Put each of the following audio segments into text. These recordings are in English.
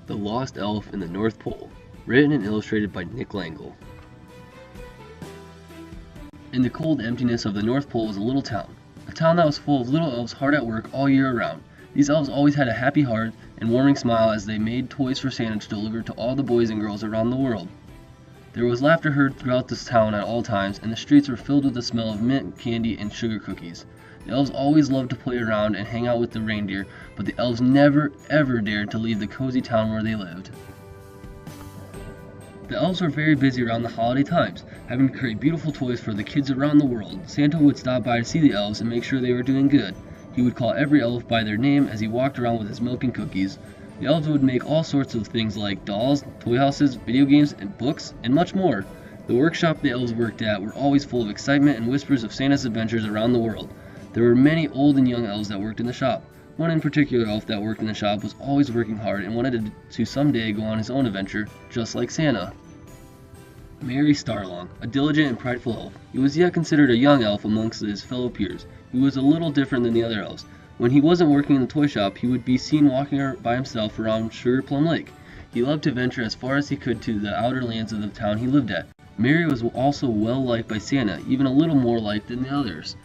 The Lost Elf in the North Pole, written and illustrated by Langel. In the cold emptiness of the North Pole was a little town. A town that was full of little elves hard at work all year around. These elves always had a happy heart and warming smile as they made toys for Santa to deliver to all the boys and girls around the world. There was laughter heard throughout this town at all times, and the streets were filled with the smell of mint, candy, and sugar cookies. The elves always loved to play around and hang out with the reindeer, but the elves never ever dared to leave the cozy town where they lived. The elves were very busy around the holiday times, having to create beautiful toys for the kids around the world. Santa would stop by to see the elves and make sure they were doing good. He would call every elf by their name as he walked around with his milk and cookies. The elves would make all sorts of things like dolls, toy houses, video games, and books, and much more. The workshop the elves worked at were always full of excitement and whispers of Santa's adventures around the world. There were many old and young elves that worked in the shop. One in particular elf that worked in the shop was always working hard and wanted to someday go on his own adventure, just like Santa. Merry Starlong, a diligent and prideful elf. He was yet considered a young elf amongst his fellow peers. He was a little different than the other elves. When he wasn't working in the toy shop, he would be seen walking by himself around Sugar Plum Lake. He loved to venture as far as he could to the outer lands of the town he lived at. Merry was also well liked by Santa, even a little more liked than the others.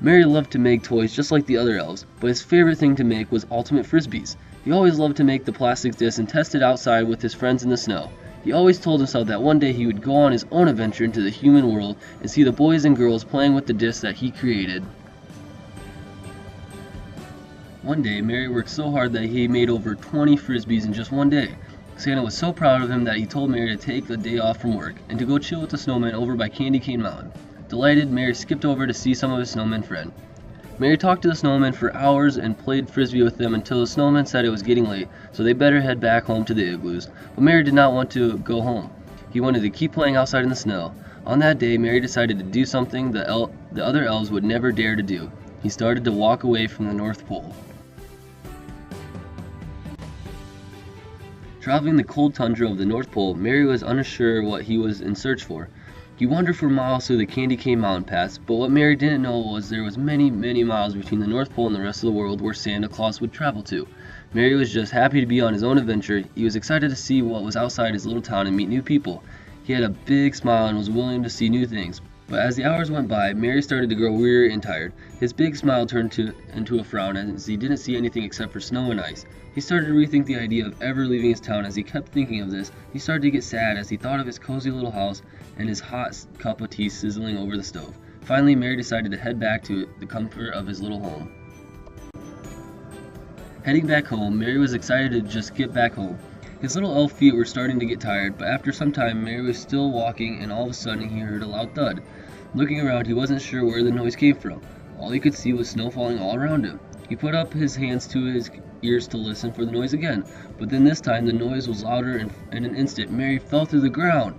Merry loved to make toys just like the other elves, but his favorite thing to make was ultimate frisbees. He always loved to make the plastic discs and test it outside with his friends in the snow. He always told himself that one day he would go on his own adventure into the human world and see the boys and girls playing with the discs that he created. One day, Merry worked so hard that he made over 20 frisbees in just one day. Santa was so proud of him that he told Merry to take a day off from work and to go chill with the snowman over by Candy Cane Mountain. Delighted, Merry skipped over to see some of his snowman friend. Merry talked to the snowman for hours and played frisbee with them until the snowman said it was getting late, so they better head back home to the igloos. But Merry did not want to go home. He wanted to keep playing outside in the snow. On that day, Merry decided to do something the other elves would never dare to do. He started to walk away from the North Pole. Traveling the cold tundra of the North Pole, Merry was unsure what he was in search for. He wandered for miles through the Candy Cane Mountain Pass, but what Merry didn't know was there was many miles between the North Pole and the rest of the world where Santa Claus would travel to. Merry was just happy to be on his own adventure. He was excited to see what was outside his little town and meet new people. He had a big smile and was willing to see new things. But as the hours went by, Merry started to grow weary and tired. His big smile turned into a frown as he didn't see anything except for snow and ice. He started to rethink the idea of ever leaving his town. As he kept thinking of this, he started to get sad as he thought of his cozy little house and his hot cup of tea sizzling over the stove. Finally, Merry decided to head back to the comfort of his little home. Heading back home, Merry was excited to just get back home. His little elf feet were starting to get tired, but after some time, Merry was still walking and all of a sudden he heard a loud thud. Looking around, he wasn't sure where the noise came from. All he could see was snow falling all around him. He put up his hands to his ears to listen for the noise again, but then this time the noise was louder and in an instant Merry fell through the ground.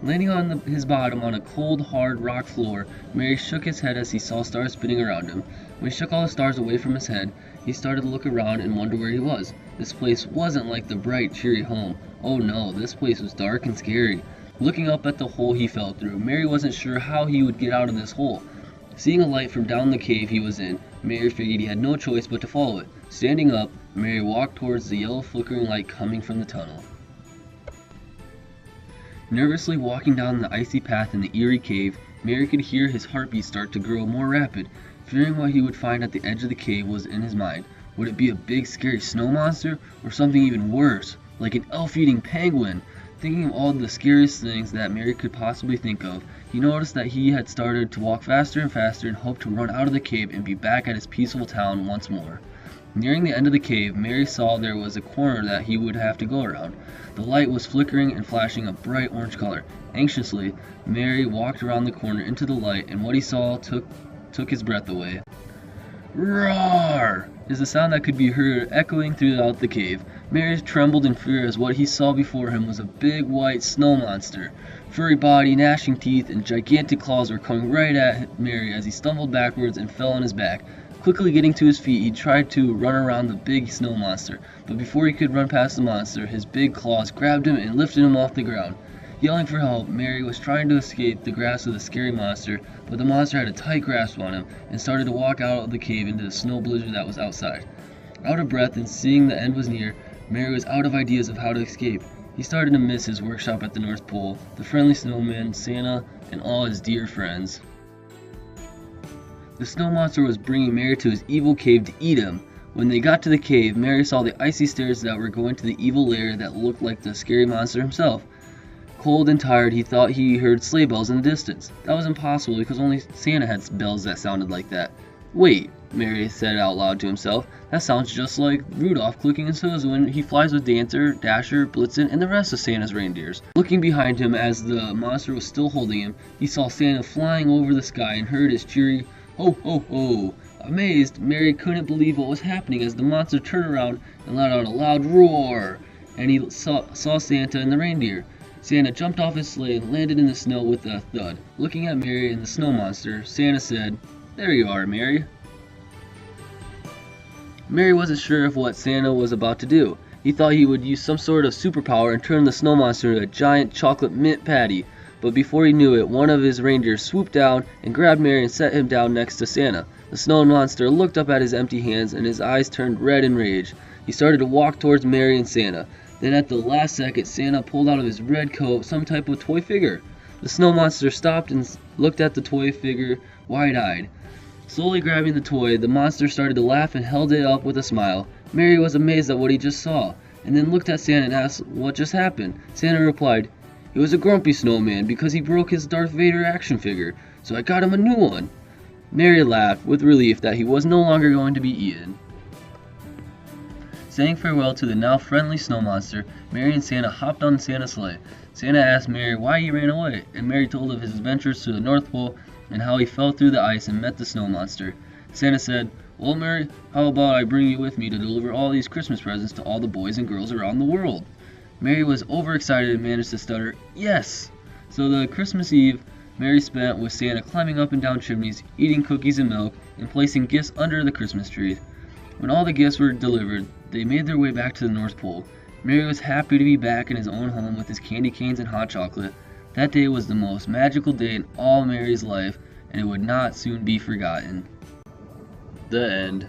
Landing on his bottom on a cold, hard rock floor, Merry shook his head as he saw stars spinning around him. When he shook all the stars away from his head, he started to look around and wonder where he was. This place wasn't like the bright, cheery home. Oh no, this place was dark and scary. Looking up at the hole he fell through, Merry wasn't sure how he would get out of this hole. Seeing a light from down the cave he was in, Merry figured he had no choice but to follow it. Standing up, Merry walked towards the yellow flickering light coming from the tunnel. Nervously walking down the icy path in the eerie cave, Merry could hear his heartbeat start to grow more rapid. Fearing what he would find at the edge of the cave was in his mind. Would it be a big scary snow monster, or something even worse, like an elf-eating penguin? Thinking of all the scariest things that Merry could possibly think of, he noticed that he had started to walk faster and faster and hoped to run out of the cave and be back at his peaceful town once more. Nearing the end of the cave, Merry saw there was a corner that he would have to go around. The light was flickering and flashing a bright orange color. Anxiously, Merry walked around the corner into the light, and what he saw took his breath away. Roar! Is the sound that could be heard echoing throughout the cave. Merry trembled in fear as what he saw before him was a big white snow monster. Furry body, gnashing teeth, and gigantic claws were coming right at Merry as he stumbled backwards and fell on his back. Quickly getting to his feet, he tried to run around the big snow monster, but before he could run past the monster, his big claws grabbed him and lifted him off the ground. Yelling for help, Merry was trying to escape the grasp of the scary monster, but the monster had a tight grasp on him and started to walk out of the cave into the snow blizzard that was outside. Out of breath and seeing the end was near, Mary was out of ideas of how to escape. He started to miss his workshop at the North Pole, the friendly snowman, Santa, and all his dear friends. The snow monster was bringing Mary to his evil cave to eat him. When they got to the cave, Mary saw the icy stairs that were going to the evil lair that looked like the scary monster himself. Cold and tired, he thought he heard sleigh bells in the distance. That was impossible because only Santa had bells that sounded like that. Wait, Mary said out loud to himself, that sounds just like Rudolph clicking his hooves when he flies with Dancer, Dasher, Blitzen, and the rest of Santa's reindeers. Looking behind him as the monster was still holding him, he saw Santa flying over the sky and heard his cheery, "Ho, ho, ho!" Amazed, Mary couldn't believe what was happening as the monster turned around and let out a loud roar, and he saw Santa and the reindeer. Santa jumped off his sleigh and landed in the snow with a thud. Looking at Mary and the snow monster, Santa said, "There you are, Mary." Mary wasn't sure of what Santa was about to do. He thought he would use some sort of superpower and turn the snow monster into a giant chocolate mint patty. But before he knew it, one of his reindeers swooped down and grabbed Mary and set him down next to Santa. The snow monster looked up at his empty hands and his eyes turned red in rage. He started to walk towards Mary and Santa. Then at the last second, Santa pulled out of his red coat some type of toy figure. The snow monster stopped and looked at the toy figure wide-eyed. Slowly grabbing the toy, the monster started to laugh and held it up with a smile. Mary was amazed at what he just saw, and then looked at Santa and asked what just happened. Santa replied, "It was a grumpy snowman because he broke his Darth Vader action figure, so I got him a new one." Mary laughed with relief that he was no longer going to be eaten. Saying farewell to the now friendly snow monster, Mary and Santa hopped on Santa's sleigh. Santa asked Mary why he ran away, and Mary told of his adventures to the North Pole and how he fell through the ice and met the snow monster. Santa said, "Well, Mary, how about I bring you with me to deliver all these Christmas presents to all the boys and girls around the world?" Mary was overexcited and managed to stutter, "Yes!" So the Christmas Eve, Mary spent with Santa climbing up and down chimneys, eating cookies and milk, and placing gifts under the Christmas tree. When all the gifts were delivered, they made their way back to the North Pole. Mary was happy to be back in his own home with his candy canes and hot chocolate. That day was the most magical day in all Mary's life, and it would not soon be forgotten. The end.